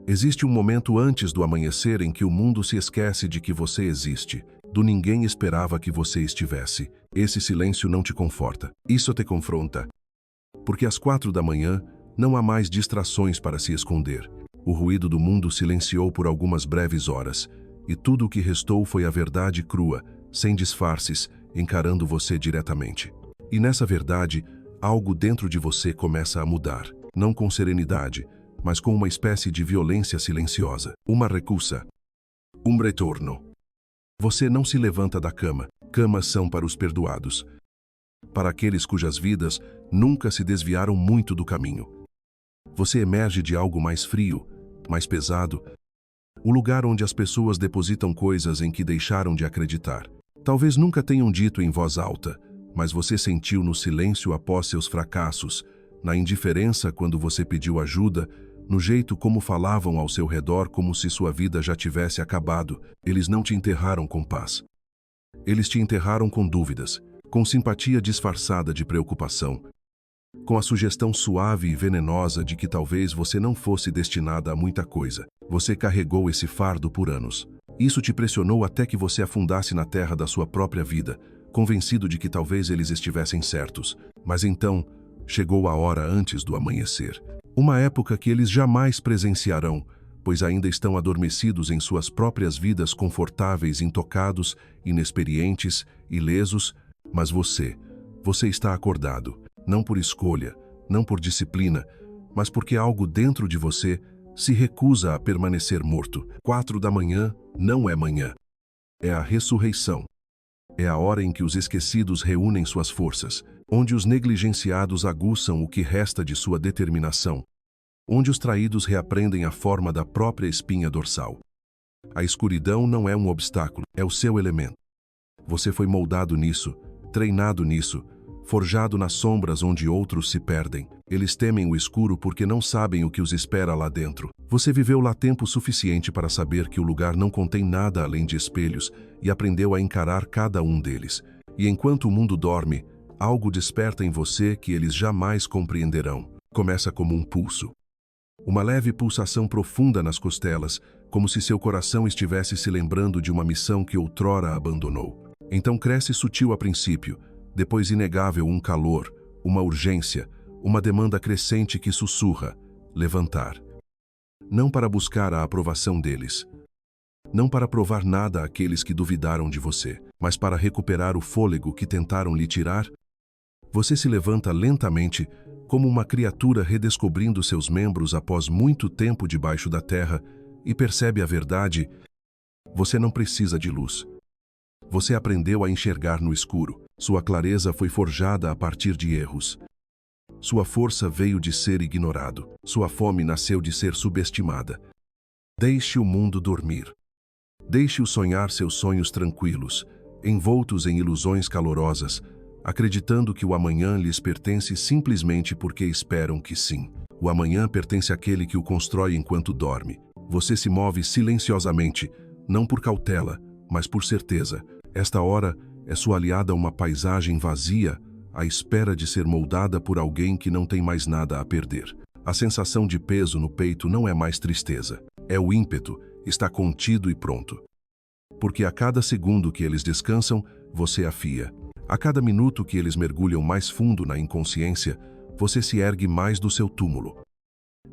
Existe um momento antes do amanhecer em que o mundo se esquece de que você existe, do ninguém esperava que você estivesse. Esse silêncio não te conforta, isso te confronta. Porque às 4 da manhã, não há mais distrações para se esconder. O ruído do mundo silenciou por algumas breves horas, e tudo o que restou foi a verdade crua, sem disfarces, encarando você diretamente. E nessa verdade, algo dentro de você começa a mudar, não com serenidade, mas com uma espécie de violência silenciosa. Uma recusa. Um retorno. Você não se levanta da cama. Camas são para os perdoados. Para aqueles cujas vidas nunca se desviaram muito do caminho. Você emerge de algo mais frio, mais pesado, o lugar onde as pessoas depositam coisas em que deixaram de acreditar. Talvez nunca tenham dito em voz alta, mas você sentiu no silêncio após seus fracassos, na indiferença quando você pediu ajuda, no jeito como falavam ao seu redor como se sua vida já tivesse acabado. Eles não te enterraram com paz. Eles te enterraram com dúvidas, com simpatia disfarçada de preocupação, com a sugestão suave e venenosa de que talvez você não fosse destinada a muita coisa. Você carregou esse fardo por anos. Isso te pressionou até que você afundasse na terra da sua própria vida, convencido de que talvez eles estivessem certos. Mas então, chegou a hora antes do amanhecer. Uma época que eles jamais presenciarão, pois ainda estão adormecidos em suas próprias vidas confortáveis, intocados, inexperientes, ilesos, mas você está acordado, não por escolha, não por disciplina, mas porque algo dentro de você se recusa a permanecer morto. 4 da manhã não é manhã. É a ressurreição. É a hora em que os esquecidos reúnem suas forças, onde os negligenciados aguçam o que resta de sua determinação, onde os traídos reaprendem a forma da própria espinha dorsal. A escuridão não é um obstáculo, é o seu elemento. Você foi moldado nisso, treinado nisso, forjado nas sombras onde outros se perdem. Eles temem o escuro porque não sabem o que os espera lá dentro. Você viveu lá tempo suficiente para saber que o lugar não contém nada além de espelhos e aprendeu a encarar cada um deles. E enquanto o mundo dorme, algo desperta em você que eles jamais compreenderão. Começa como um pulso. Uma leve pulsação profunda nas costelas, como se seu coração estivesse se lembrando de uma missão que outrora abandonou. Então cresce sutil a princípio, depois inegável um calor, uma urgência, uma demanda crescente que sussurra: levantar. Não para buscar a aprovação deles, não para provar nada àqueles que duvidaram de você, mas para recuperar o fôlego que tentaram lhe tirar. Você se levanta lentamente, como uma criatura redescobrindo seus membros após muito tempo debaixo da terra, e percebe a verdade: você não precisa de luz. Você aprendeu a enxergar no escuro. Sua clareza foi forjada a partir de erros. Sua força veio de ser ignorado. Sua fome nasceu de ser subestimada. Deixe o mundo dormir. Deixe-o sonhar seus sonhos tranquilos, envoltos em ilusões calorosas, acreditando que o amanhã lhes pertence simplesmente porque esperam que sim. O amanhã pertence àquele que o constrói enquanto dorme. Você se move silenciosamente, não por cautela, mas por certeza. Esta hora é sua aliada a uma paisagem vazia, à espera de ser moldada por alguém que não tem mais nada a perder. A sensação de peso no peito não é mais tristeza. É o ímpeto, está contido e pronto. Porque a cada segundo que eles descansam, você afia. A cada minuto que eles mergulham mais fundo na inconsciência, você se ergue mais do seu túmulo.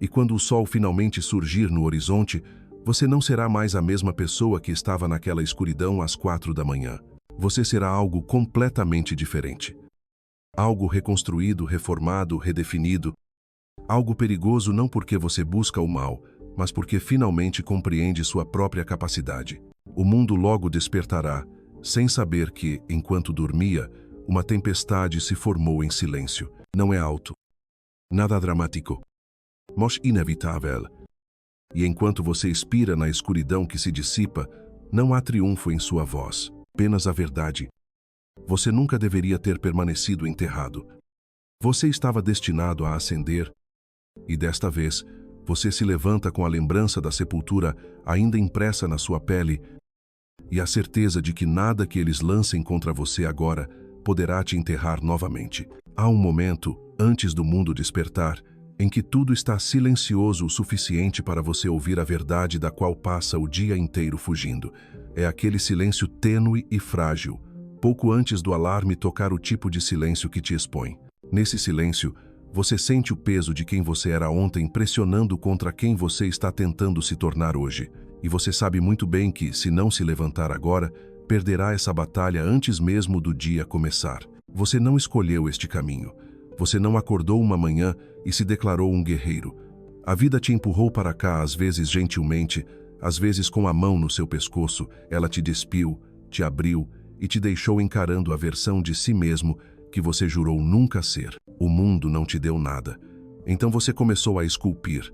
E quando o sol finalmente surgir no horizonte, você não será mais a mesma pessoa que estava naquela escuridão às 4 da manhã. Você será algo completamente diferente. Algo reconstruído, reformado, redefinido. Algo perigoso não porque você busca o mal, mas porque finalmente compreende sua própria capacidade. O mundo logo despertará, sem saber que, enquanto dormia, uma tempestade se formou em silêncio. Não é alto. Nada dramático. Mas inevitável. E enquanto você expira na escuridão que se dissipa, não há triunfo em sua voz, apenas a verdade. Você nunca deveria ter permanecido enterrado. Você estava destinado a ascender, e desta vez, você se levanta com a lembrança da sepultura ainda impressa na sua pele e a certeza de que nada que eles lancem contra você agora poderá te enterrar novamente. Há um momento, antes do mundo despertar, em que tudo está silencioso o suficiente para você ouvir a verdade da qual passa o dia inteiro fugindo. É aquele silêncio tênue e frágil, pouco antes do alarme tocar, o tipo de silêncio que te expõe. Nesse silêncio, você sente o peso de quem você era ontem pressionando contra quem você está tentando se tornar hoje. E você sabe muito bem que, se não se levantar agora, perderá essa batalha antes mesmo do dia começar. Você não escolheu este caminho. Você não acordou uma manhã e se declarou um guerreiro. A vida te empurrou para cá, às vezes gentilmente, às vezes com a mão no seu pescoço. Ela te despiu, te abriu e te deixou encarando a versão de si mesmo que você jurou nunca ser. O mundo não te deu nada. Então você começou a esculpir.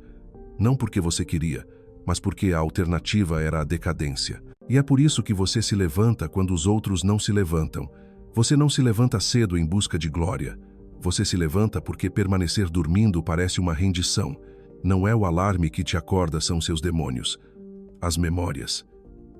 Não porque você queria, mas porque a alternativa era a decadência. E é por isso que você se levanta quando os outros não se levantam. Você não se levanta cedo em busca de glória. Você se levanta porque permanecer dormindo parece uma rendição. Não é o alarme que te acorda, são seus demônios. As memórias,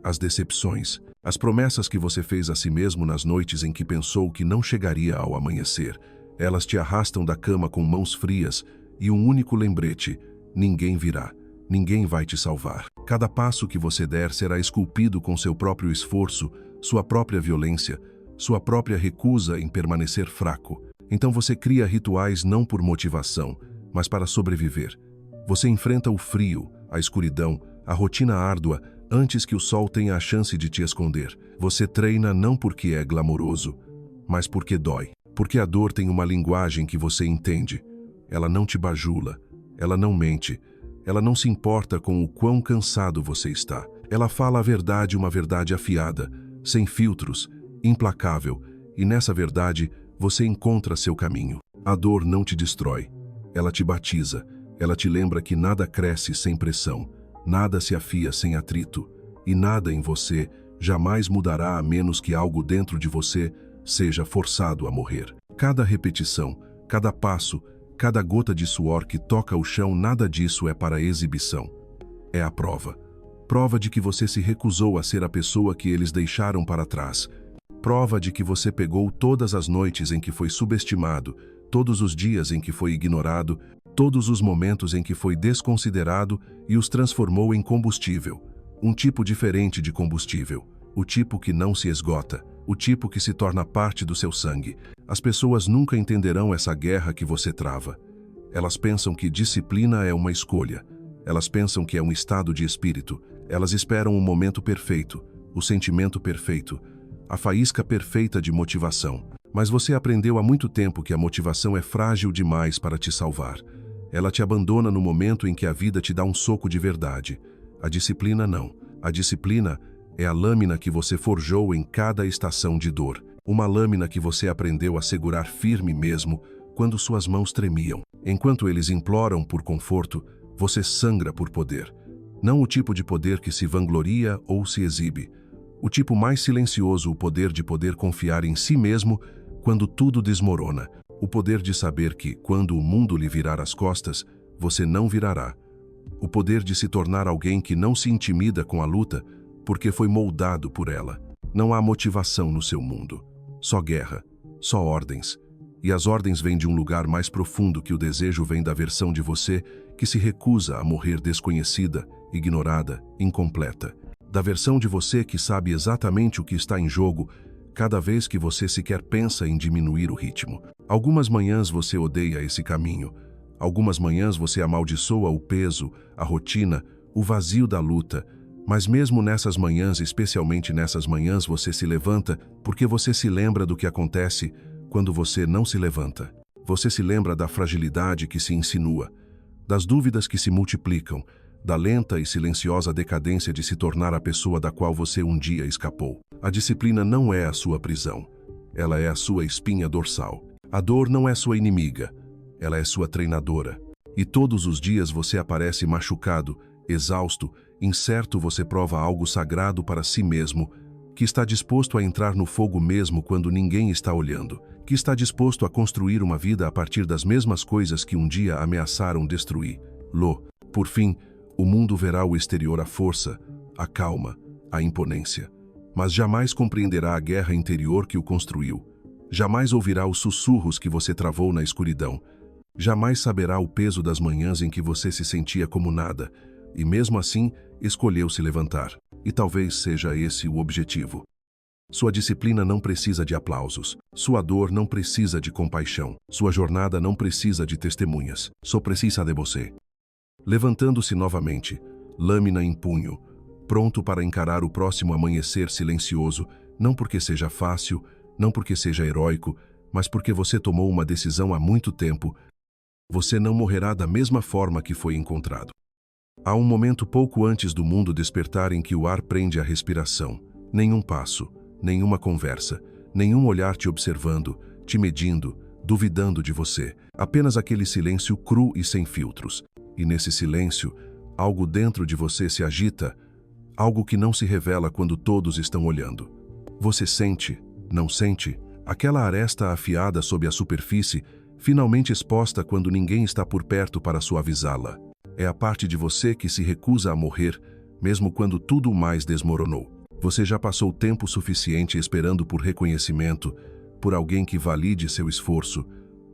as decepções, as promessas que você fez a si mesmo nas noites em que pensou que não chegaria ao amanhecer. Elas te arrastam da cama com mãos frias e um único lembrete: ninguém virá, ninguém vai te salvar. Cada passo que você der será esculpido com seu próprio esforço, sua própria violência, sua própria recusa em permanecer fraco. Então você cria rituais não por motivação, mas para sobreviver. Você enfrenta o frio, a escuridão, a rotina árdua, antes que o sol tenha a chance de te esconder. Você treina não porque é glamouroso, mas porque dói. Porque a dor tem uma linguagem que você entende. Ela não te bajula, ela não mente, ela não se importa com o quão cansado você está. Ela fala a verdade, uma verdade afiada, sem filtros, implacável, e nessa verdade você encontra seu caminho. A dor não te destrói, ela te batiza, ela te lembra que nada cresce sem pressão, nada se afia sem atrito, e nada em você jamais mudará a menos que algo dentro de você seja forçado a morrer. Cada repetição, cada passo, cada gota de suor que toca o chão, nada disso é para exibição. É a prova. Prova de que você se recusou a ser a pessoa que eles deixaram para trás. Prova de que você pegou todas as noites em que foi subestimado, todos os dias em que foi ignorado, todos os momentos em que foi desconsiderado e os transformou em combustível. Um tipo diferente de combustível. O tipo que não se esgota. O tipo que se torna parte do seu sangue. As pessoas nunca entenderão essa guerra que você trava. Elas pensam que disciplina é uma escolha. Elas pensam que é um estado de espírito. Elas esperam o momento perfeito, o sentimento perfeito, a faísca perfeita de motivação. Mas você aprendeu há muito tempo que a motivação é frágil demais para te salvar. Ela te abandona no momento em que a vida te dá um soco de verdade. A disciplina não. A disciplina é a lâmina que você forjou em cada estação de dor. Uma lâmina que você aprendeu a segurar firme mesmo quando suas mãos tremiam. Enquanto eles imploram por conforto, você sangra por poder. Não o tipo de poder que se vangloria ou se exibe. O tipo mais silencioso, o poder de poder confiar em si mesmo quando tudo desmorona. O poder de saber que, quando o mundo lhe virar as costas, você não virará. O poder de se tornar alguém que não se intimida com a luta, porque foi moldado por ela. Não há motivação no seu mundo. Só guerra, só ordens. E as ordens vêm de um lugar mais profundo, que o desejo vem da versão de você que se recusa a morrer desconhecida, ignorada, incompleta. Da versão de você que sabe exatamente o que está em jogo cada vez que você sequer pensa em diminuir o ritmo. Algumas manhãs você odeia esse caminho. Algumas manhãs você amaldiçoa o peso, a rotina, o vazio da luta. Mas mesmo nessas manhãs, especialmente nessas manhãs, você se levanta porque você se lembra do que acontece quando você não se levanta. Você se lembra da fragilidade que se insinua, das dúvidas que se multiplicam, da lenta e silenciosa decadência de se tornar a pessoa da qual você um dia escapou. A disciplina não é a sua prisão. Ela é a sua espinha dorsal. A dor não é sua inimiga. Ela é sua treinadora. E todos os dias você aparece machucado, exausto, incerto. Você prova algo sagrado para si mesmo, que está disposto a entrar no fogo mesmo quando ninguém está olhando, que está disposto a construir uma vida a partir das mesmas coisas que um dia ameaçaram destruir. Por fim, o mundo verá o exterior, a força, a calma, a imponência, mas jamais compreenderá a guerra interior que o construiu. Jamais ouvirá os sussurros que você travou na escuridão. Jamais saberá o peso das manhãs em que você se sentia como nada, e mesmo assim escolheu se levantar. E talvez seja esse o objetivo. Sua disciplina não precisa de aplausos. Sua dor não precisa de compaixão. Sua jornada não precisa de testemunhas. Só precisa de você. Levantando-se novamente, lâmina em punho, pronto para encarar o próximo amanhecer silencioso, não porque seja fácil, não porque seja heróico, mas porque você tomou uma decisão há muito tempo. Você não morrerá da mesma forma que foi encontrado. Há um momento pouco antes do mundo despertar em que o ar prende a respiração. Nenhum passo, nenhuma conversa, nenhum olhar te observando, te medindo, duvidando de você. Apenas aquele silêncio cru e sem filtros. E nesse silêncio, algo dentro de você se agita, algo que não se revela quando todos estão olhando. Você sente, não sente, aquela aresta afiada sob a superfície, finalmente exposta quando ninguém está por perto para suavizá-la. É a parte de você que se recusa a morrer, mesmo quando tudo mais desmoronou. Você já passou tempo suficiente esperando por reconhecimento, por alguém que valide seu esforço,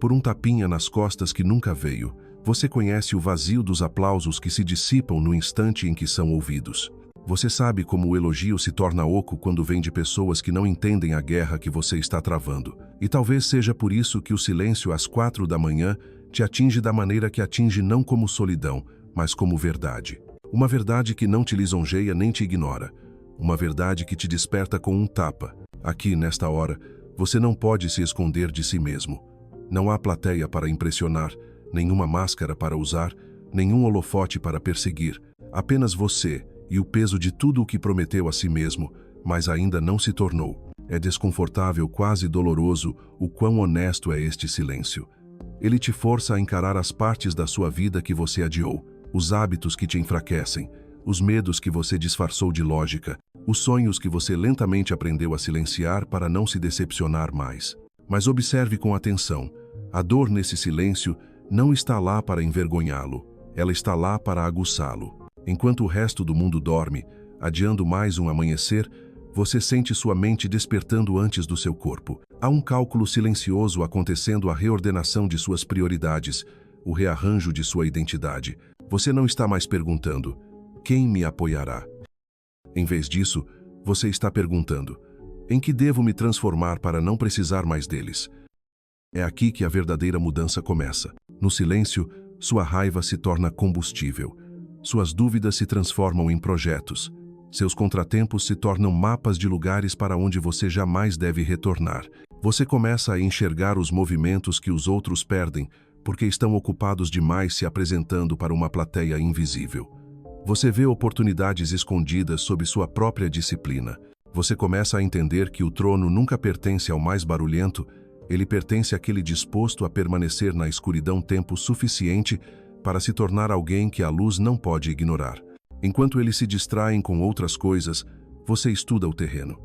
por um tapinha nas costas que nunca veio. Você conhece o vazio dos aplausos que se dissipam no instante em que são ouvidos. Você sabe como o elogio se torna oco quando vem de pessoas que não entendem a guerra que você está travando. E talvez seja por isso que o silêncio às 4 da manhã te atinge da maneira que atinge, não como solidão, mas como verdade. Uma verdade que não te lisonjeia nem te ignora. Uma verdade que te desperta com um tapa. Aqui, nesta hora, você não pode se esconder de si mesmo. Não há plateia para impressionar, nenhuma máscara para usar, nenhum holofote para perseguir. Apenas você e o peso de tudo o que prometeu a si mesmo, mas ainda não se tornou. É desconfortável, quase doloroso, o quão honesto é este silêncio. Ele te força a encarar as partes da sua vida que você adiou, os hábitos que te enfraquecem, os medos que você disfarçou de lógica, os sonhos que você lentamente aprendeu a silenciar para não se decepcionar mais. Mas observe com atenção, a dor nesse silêncio não está lá para envergonhá-lo, ela está lá para aguçá-lo. Enquanto o resto do mundo dorme, adiando mais um amanhecer, você sente sua mente despertando antes do seu corpo. Há um cálculo silencioso acontecendo, a reordenação de suas prioridades, o rearranjo de sua identidade. Você não está mais perguntando, quem me apoiará? Em vez disso, você está perguntando, em que devo me transformar para não precisar mais deles? É aqui que a verdadeira mudança começa. No silêncio, sua raiva se torna combustível. Suas dúvidas se transformam em projetos. Seus contratempos se tornam mapas de lugares para onde você jamais deve retornar. Você começa a enxergar os movimentos que os outros perdem, porque estão ocupados demais se apresentando para uma plateia invisível. Você vê oportunidades escondidas sob sua própria disciplina. Você começa a entender que o trono nunca pertence ao mais barulhento, ele pertence àquele disposto a permanecer na escuridão tempo suficiente para se tornar alguém que a luz não pode ignorar. Enquanto eles se distraem com outras coisas, você estuda o terreno.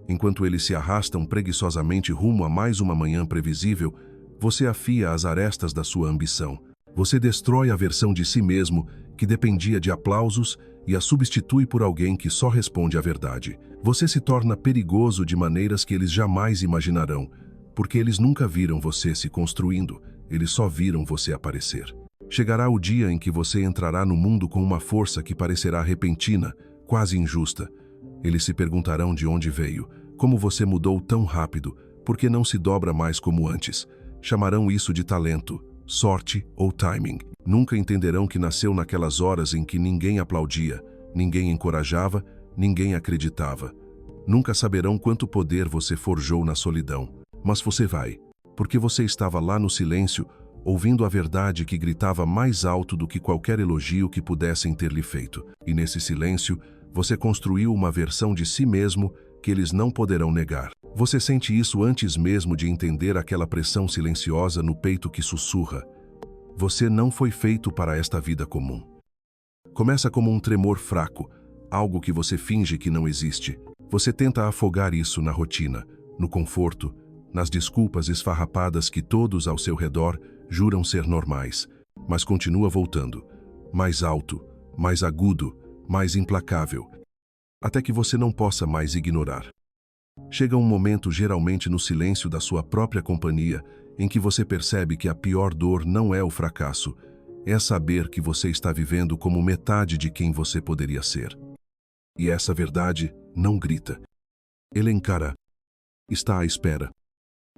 Enquanto eles se arrastam preguiçosamente rumo a mais uma manhã previsível, você afia as arestas da sua ambição. Você destrói a versão de si mesmo que dependia de aplausos e a substitui por alguém que só responde à verdade. Você se torna perigoso de maneiras que eles jamais imaginarão, porque eles nunca viram você se construindo, eles só viram você aparecer. Chegará o dia em que você entrará no mundo com uma força que parecerá repentina, quase injusta. Eles se perguntarão de onde veio, como você mudou tão rápido, por que não se dobra mais como antes. Chamarão isso de talento, sorte ou timing. Nunca entenderão que nasceu naquelas horas em que ninguém aplaudia, ninguém encorajava, ninguém acreditava. Nunca saberão quanto poder você forjou na solidão. Mas você vai, porque você estava lá no silêncio, ouvindo a verdade que gritava mais alto do que qualquer elogio que pudessem ter lhe feito. E nesse silêncio, você construiu uma versão de si mesmo que eles não poderão negar. Você sente isso antes mesmo de entender aquela pressão silenciosa no peito que sussurra. Você não foi feito para esta vida comum. Começa como um tremor fraco, algo que você finge que não existe. Você tenta afogar isso na rotina, no conforto, nas desculpas esfarrapadas que todos ao seu redor juram ser normais, mas continua voltando, mais alto, mais agudo, mais implacável, até que você não possa mais ignorar. Chega um momento, geralmente no silêncio da sua própria companhia, em que você percebe que a pior dor não é o fracasso, é saber que você está vivendo como metade de quem você poderia ser. E essa verdade não grita. Ele encara. Está à espera.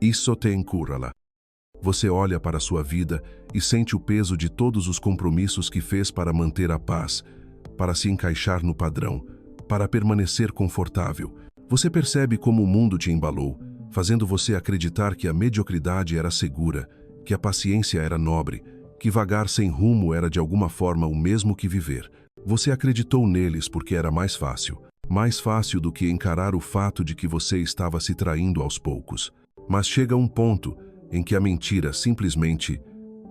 Isso te encurrala. Você olha para a sua vida e sente o peso de todos os compromissos que fez para manter a paz, para se encaixar no padrão, para permanecer confortável. Você percebe como o mundo te embalou, fazendo você acreditar que a mediocridade era segura, que a paciência era nobre, que vagar sem rumo era de alguma forma o mesmo que viver. Você acreditou neles porque era mais fácil do que encarar o fato de que você estava se traindo aos poucos. Mas chega um ponto em que a mentira simplesmente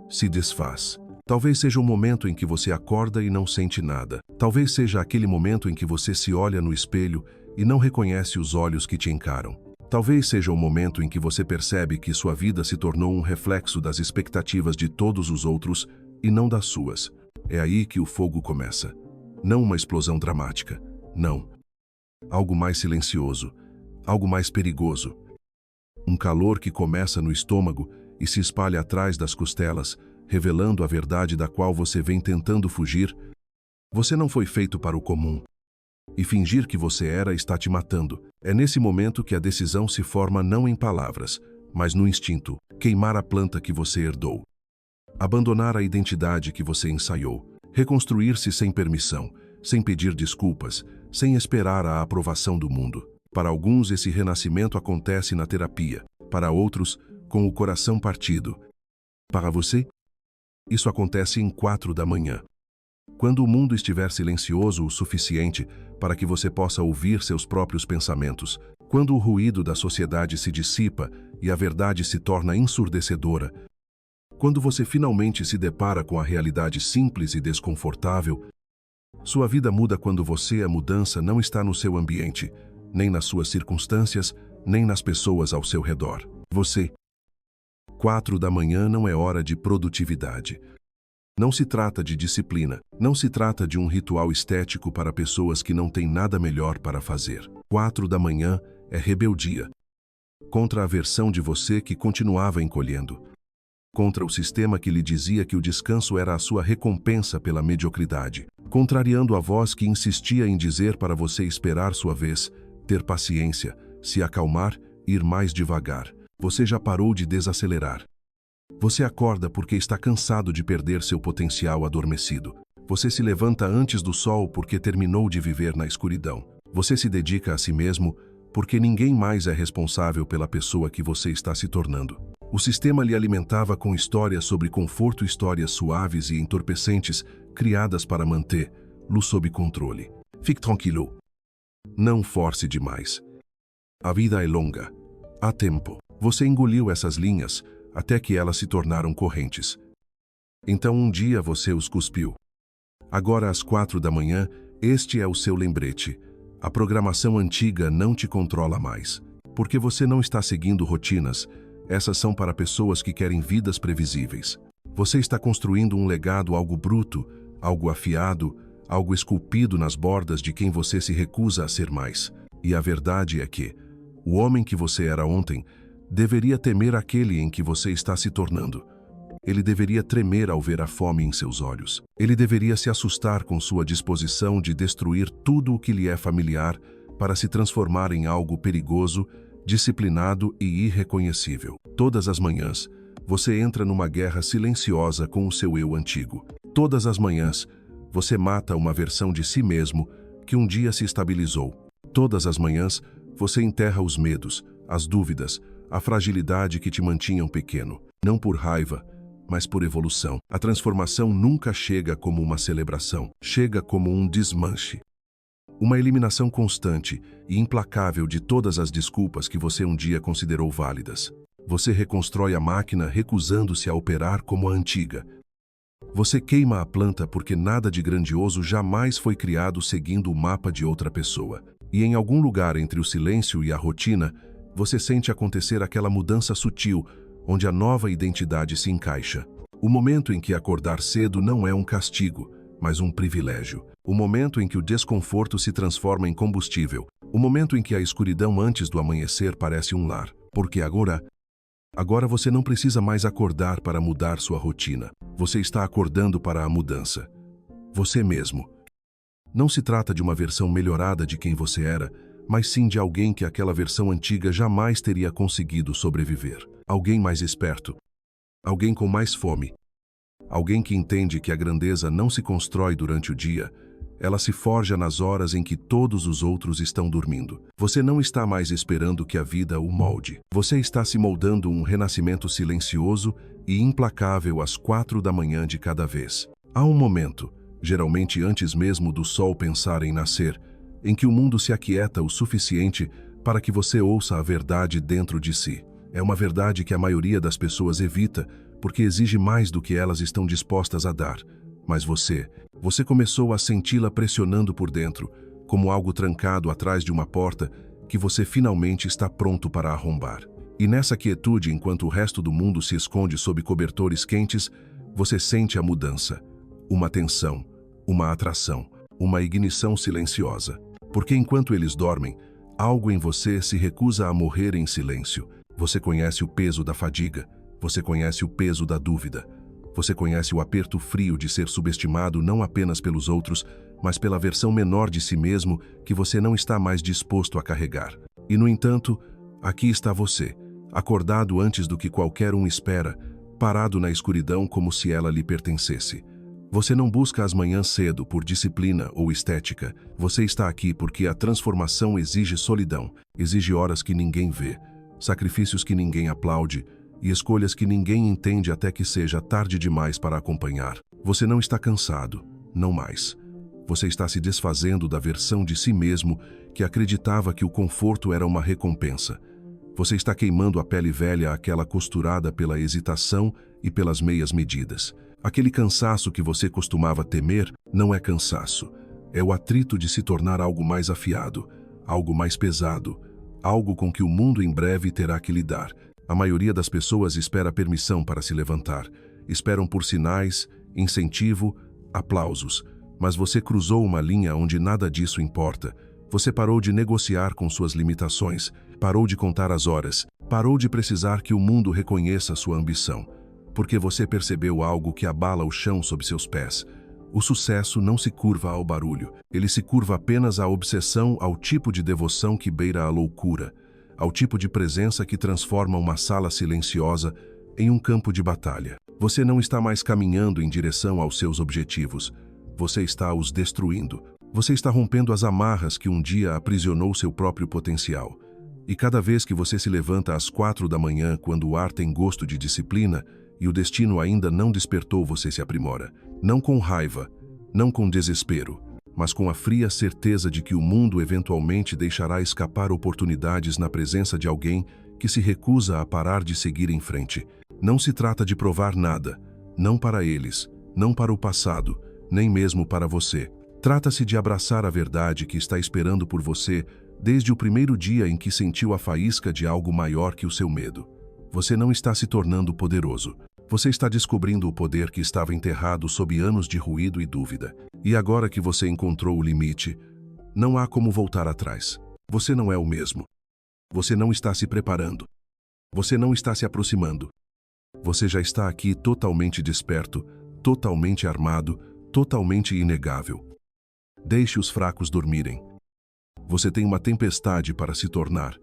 se desfaz. Talvez seja o momento em que você acorda e não sente nada. Talvez seja aquele momento em que você se olha no espelho e não reconhece os olhos que te encaram. Talvez seja o momento em que você percebe que sua vida se tornou um reflexo das expectativas de todos os outros e não das suas. É aí que o fogo começa. Não uma explosão dramática. Não. Algo mais silencioso. Algo mais perigoso. Um calor que começa no estômago e se espalha atrás das costelas, revelando a verdade da qual você vem tentando fugir. Você não foi feito para o comum. E fingir que você era está te matando. É nesse momento que a decisão se forma não em palavras, mas no instinto. Queimar a planta que você herdou. Abandonar a identidade que você ensaiou. Reconstruir-se sem permissão, sem pedir desculpas, sem esperar a aprovação do mundo. Para alguns, esse renascimento acontece na terapia. Para outros, com o coração partido. Para você, isso acontece em 4 da manhã. Quando o mundo estiver silencioso o suficiente para que você possa ouvir seus próprios pensamentos, quando o ruído da sociedade se dissipa e a verdade se torna ensurdecedora, quando você finalmente se depara com a realidade simples e desconfortável, sua vida muda quando a mudança não está no seu ambiente, nem nas suas circunstâncias, nem nas pessoas ao seu redor. 4 da manhã não é hora de produtividade. Não se trata de disciplina, não se trata de um ritual estético para pessoas que não têm nada melhor para fazer. 4 da manhã é rebeldia. Contra a versão de você que continuava encolhendo. Contra o sistema que lhe dizia que o descanso era a sua recompensa pela mediocridade. Contrariando a voz que insistia em dizer para você esperar sua vez, ter paciência, se acalmar, ir mais devagar. Você já parou de desacelerar. Você acorda porque está cansado de perder seu potencial adormecido. Você se levanta antes do sol porque terminou de viver na escuridão. Você se dedica a si mesmo porque ninguém mais é responsável pela pessoa que você está se tornando. O sistema lhe alimentava com histórias sobre conforto, histórias suaves e entorpecentes, criadas para manter-lo sob controle. Fique tranquilo. Não force demais. A vida é longa. Há tempo. Você engoliu essas linhas até que elas se tornaram correntes. Então um dia você os cuspiu. Agora às 4 da manhã, este é o seu lembrete. A programação antiga não te controla mais. Porque você não está seguindo rotinas. Essas são para pessoas que querem vidas previsíveis. Você está construindo um legado, algo bruto, algo afiado, algo esculpido nas bordas de quem você se recusa a ser mais. E a verdade é que o homem que você era ontem deveria temer aquele em que você está se tornando. Ele deveria tremer ao ver a fome em seus olhos. Ele deveria se assustar com sua disposição de destruir tudo o que lhe é familiar para se transformar em algo perigoso, disciplinado e irreconhecível. Todas as manhãs, você entra numa guerra silenciosa com o seu eu antigo. Todas as manhãs, você mata uma versão de si mesmo que um dia se estabilizou. Todas as manhãs, você enterra os medos, as dúvidas, a fragilidade que te mantinham pequeno. Não por raiva, mas por evolução. A transformação nunca chega como uma celebração, chega como um desmanche. Uma eliminação constante e implacável de todas as desculpas que você um dia considerou válidas. Você reconstrói a máquina recusando-se a operar como a antiga. Você queima a planta porque nada de grandioso jamais foi criado seguindo o mapa de outra pessoa. E em algum lugar entre o silêncio e a rotina, você sente acontecer aquela mudança sutil, onde a nova identidade se encaixa. O momento em que acordar cedo não é um castigo, mas um privilégio. O momento em que o desconforto se transforma em combustível. O momento em que a escuridão antes do amanhecer parece um lar. Porque agora, Agora você não precisa mais acordar para mudar sua rotina. Você está acordando para a mudança. Você mesmo. Não se trata de uma versão melhorada de quem você era, mas sim de alguém que aquela versão antiga jamais teria conseguido sobreviver. Alguém mais esperto. Alguém com mais fome. Alguém que entende que a grandeza não se constrói durante o dia, ela se forja nas horas em que todos os outros estão dormindo. Você não está mais esperando que a vida o molde. Você está se moldando um renascimento silencioso e implacável às 4 da manhã de cada vez. Há um momento, geralmente antes mesmo do sol pensar em nascer, em que o mundo se aquieta o suficiente para que você ouça a verdade dentro de si. É uma verdade que a maioria das pessoas evita, porque exige mais do que elas estão dispostas a dar. Mas você começou a senti-la pressionando por dentro, como algo trancado atrás de uma porta que você finalmente está pronto para arrombar. E nessa quietude, enquanto o resto do mundo se esconde sob cobertores quentes, você sente a mudança, uma tensão, uma atração, uma ignição silenciosa. Porque enquanto eles dormem, algo em você se recusa a morrer em silêncio. Você conhece o peso da fadiga, você conhece o peso da dúvida. Você conhece o aperto frio de ser subestimado não apenas pelos outros, mas pela versão menor de si mesmo que você não está mais disposto a carregar. E, no entanto, aqui está você, acordado antes do que qualquer um espera, parado na escuridão como se ela lhe pertencesse. Você não busca as manhãs cedo por disciplina ou estética. Você está aqui porque a transformação exige solidão, exige horas que ninguém vê, sacrifícios que ninguém aplaude, e escolhas que ninguém entende até que seja tarde demais para acompanhar. Você não está cansado, não mais. Você está se desfazendo da versão de si mesmo que acreditava que o conforto era uma recompensa. Você está queimando a pele velha, aquela costurada pela hesitação e pelas meias medidas. Aquele cansaço que você costumava temer não é cansaço. É o atrito de se tornar algo mais afiado, algo mais pesado, algo com que o mundo em breve terá que lidar. A maioria das pessoas espera permissão para se levantar. Esperam por sinais, incentivo, aplausos. Mas você cruzou uma linha onde nada disso importa. Você parou de negociar com suas limitações, parou de contar as horas, parou de precisar que o mundo reconheça sua ambição. Porque você percebeu algo que abala o chão sob seus pés. O sucesso não se curva ao barulho. Ele se curva apenas à obsessão, ao tipo de devoção que beira a loucura, ao tipo de presença que transforma uma sala silenciosa em um campo de batalha. Você não está mais caminhando em direção aos seus objetivos. Você está os destruindo. Você está rompendo as amarras que um dia aprisionou seu próprio potencial. E cada vez que você se levanta às 4 da manhã, quando o ar tem gosto de disciplina e o destino ainda não despertou, você se aprimora. Não com raiva, não com desespero, mas com a fria certeza de que o mundo eventualmente deixará escapar oportunidades na presença de alguém que se recusa a parar de seguir em frente. Não se trata de provar nada, não para eles, não para o passado, nem mesmo para você. Trata-se de abraçar a verdade que está esperando por você desde o primeiro dia em que sentiu a faísca de algo maior que o seu medo. Você não está se tornando poderoso. Você está descobrindo o poder que estava enterrado sob anos de ruído e dúvida. E agora que você encontrou o limite, não há como voltar atrás. Você não é o mesmo. Você não está se preparando. Você não está se aproximando. Você já está aqui totalmente desperto, totalmente armado, totalmente inegável. Deixe os fracos dormirem. Você tem uma tempestade para se tornar.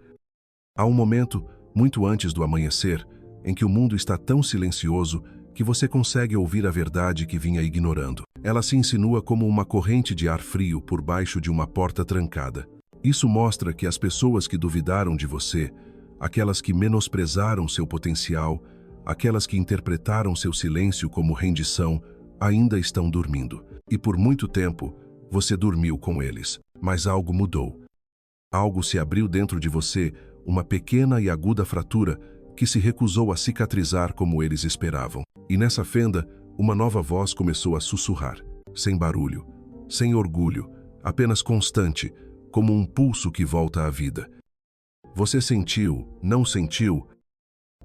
Há um momento, muito antes do amanhecer, em que o mundo está tão silencioso que você consegue ouvir a verdade que vinha ignorando. Ela se insinua como uma corrente de ar frio por baixo de uma porta trancada. Isso mostra que as pessoas que duvidaram de você, aquelas que menosprezaram seu potencial, aquelas que interpretaram seu silêncio como rendição, ainda estão dormindo. E por muito tempo, você dormiu com eles. Mas algo mudou. Algo se abriu dentro de você, uma pequena e aguda fratura que se recusou a cicatrizar como eles esperavam. E nessa fenda, uma nova voz começou a sussurrar, sem barulho, sem orgulho, apenas constante, como um pulso que volta à vida. Você sentiu, não sentiu,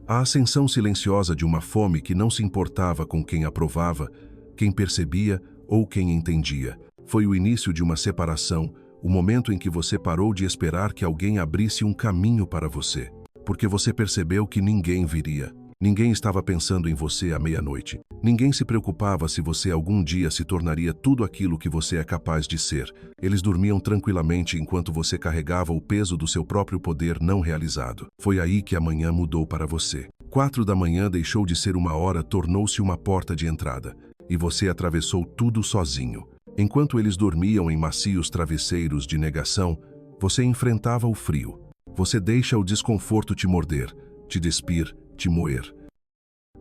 a ascensão silenciosa de uma fome que não se importava com quem aprovava, quem percebia ou quem entendia. Foi o início de uma separação, o momento em que você parou de esperar que alguém abrisse um caminho para você. porque você percebeu que ninguém viria. Ninguém estava pensando em você à meia-noite. Ninguém se preocupava se você algum dia se tornaria tudo aquilo que você é capaz de ser. Eles dormiam tranquilamente enquanto você carregava o peso do seu próprio poder não realizado. Foi aí que a manhã mudou para você. 4 da manhã deixou de ser uma hora, tornou-se uma porta de entrada. E você atravessou tudo sozinho. Enquanto eles dormiam em macios travesseiros de negação, você enfrentava o frio. Você deixa o desconforto te morder, te despir, te moer.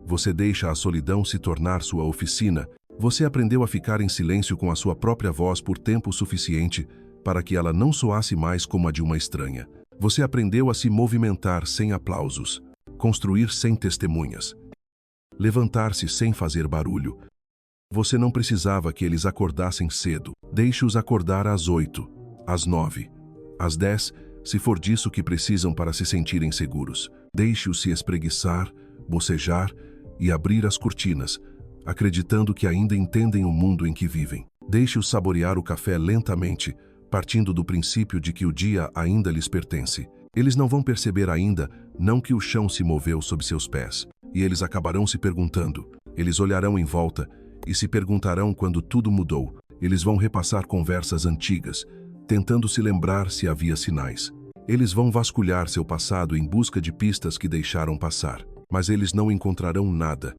Você deixa a solidão se tornar sua oficina. Você aprendeu a ficar em silêncio com a sua própria voz por tempo suficiente para que ela não soasse mais como a de uma estranha. Você aprendeu a se movimentar sem aplausos, construir sem testemunhas, levantar-se sem fazer barulho. Você não precisava que eles acordassem cedo. Deixe-os acordar às 8, às 9, às 10, se for disso que precisam para se sentirem seguros. Deixe-os se espreguiçar, bocejar e abrir as cortinas, acreditando que ainda entendem o mundo em que vivem. Deixe-os saborear o café lentamente, partindo do princípio de que o dia ainda lhes pertence. Eles não vão perceber ainda, não que o chão se moveu sob seus pés. E eles acabarão se perguntando. Eles olharão em volta e se perguntarão quando tudo mudou. Eles vão repassar conversas antigas, tentando se lembrar se havia sinais. Eles vão vasculhar seu passado em busca de pistas que deixaram passar. Mas eles não encontrarão nada,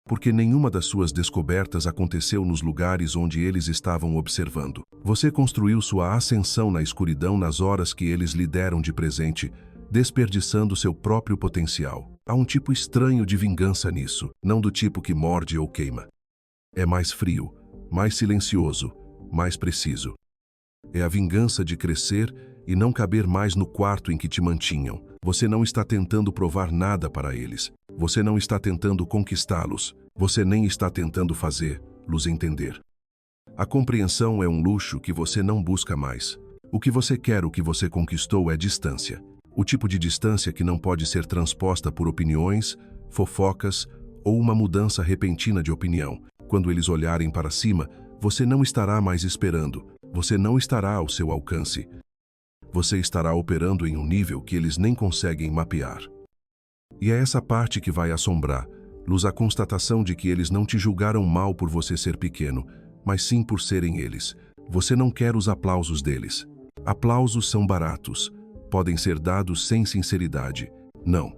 porque nenhuma das suas descobertas aconteceu nos lugares onde eles estavam observando. Você construiu sua ascensão na escuridão nas horas que eles lhe deram de presente, desperdiçando seu próprio potencial. Há um tipo estranho de vingança nisso, não do tipo que morde ou queima. É mais frio, mais silencioso, mais preciso. É a vingança de crescer e não caber mais no quarto em que te mantinham. Você não está tentando provar nada para eles. Você não está tentando conquistá-los. Você nem está tentando fazê-los entender. A compreensão é um luxo que você não busca mais. O que você quer, o que você conquistou é distância. O tipo de distância que não pode ser transposta por opiniões, fofocas ou uma mudança repentina de opinião. Quando eles olharem para cima, você não estará mais esperando. Você não estará ao seu alcance. Você estará operando em um nível que eles nem conseguem mapear. E é essa parte que vai assombrar-los, a constatação de que eles não te julgaram mal por você ser pequeno, mas sim por serem eles. Você não quer os aplausos deles. Aplausos são baratos. Podem ser dados sem sinceridade. Não.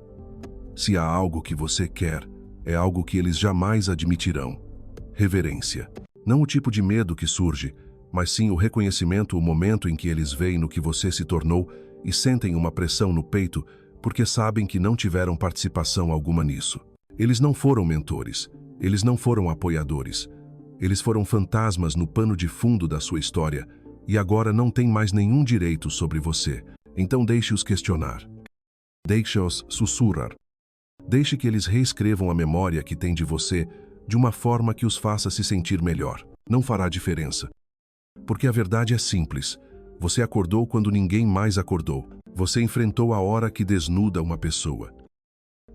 Se há algo que você quer, é algo que eles jamais admitirão. Reverência. Não o tipo de medo que surge, mas sim o reconhecimento, o momento em que eles veem no que você se tornou e sentem uma pressão no peito porque sabem que não tiveram participação alguma nisso. Eles não foram mentores, eles não foram apoiadores. Eles foram fantasmas no pano de fundo da sua história e agora não têm mais nenhum direito sobre você. Então deixe-os questionar. Deixe-os sussurrar. Deixe que eles reescrevam a memória que têm de você de uma forma que os faça se sentir melhor. Não fará diferença. Porque a verdade é simples. Você acordou quando ninguém mais acordou. Você enfrentou a hora que desnuda uma pessoa.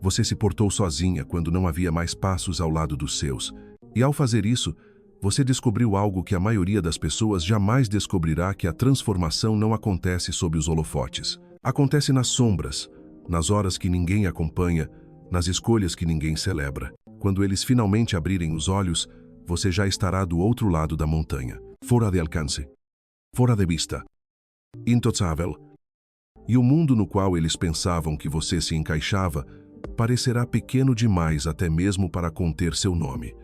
Você se portou sozinha quando não havia mais passos ao lado dos seus. E ao fazer isso, você descobriu algo que a maioria das pessoas jamais descobrirá, que a transformação não acontece sob os holofotes. Acontece nas sombras, nas horas que ninguém acompanha, nas escolhas que ninguém celebra. Quando eles finalmente abrirem os olhos, você já estará do outro lado da montanha. Fora de alcance. Fora de vista. Intocável. E o mundo no qual eles pensavam que você se encaixava parecerá pequeno demais até mesmo para conter seu nome.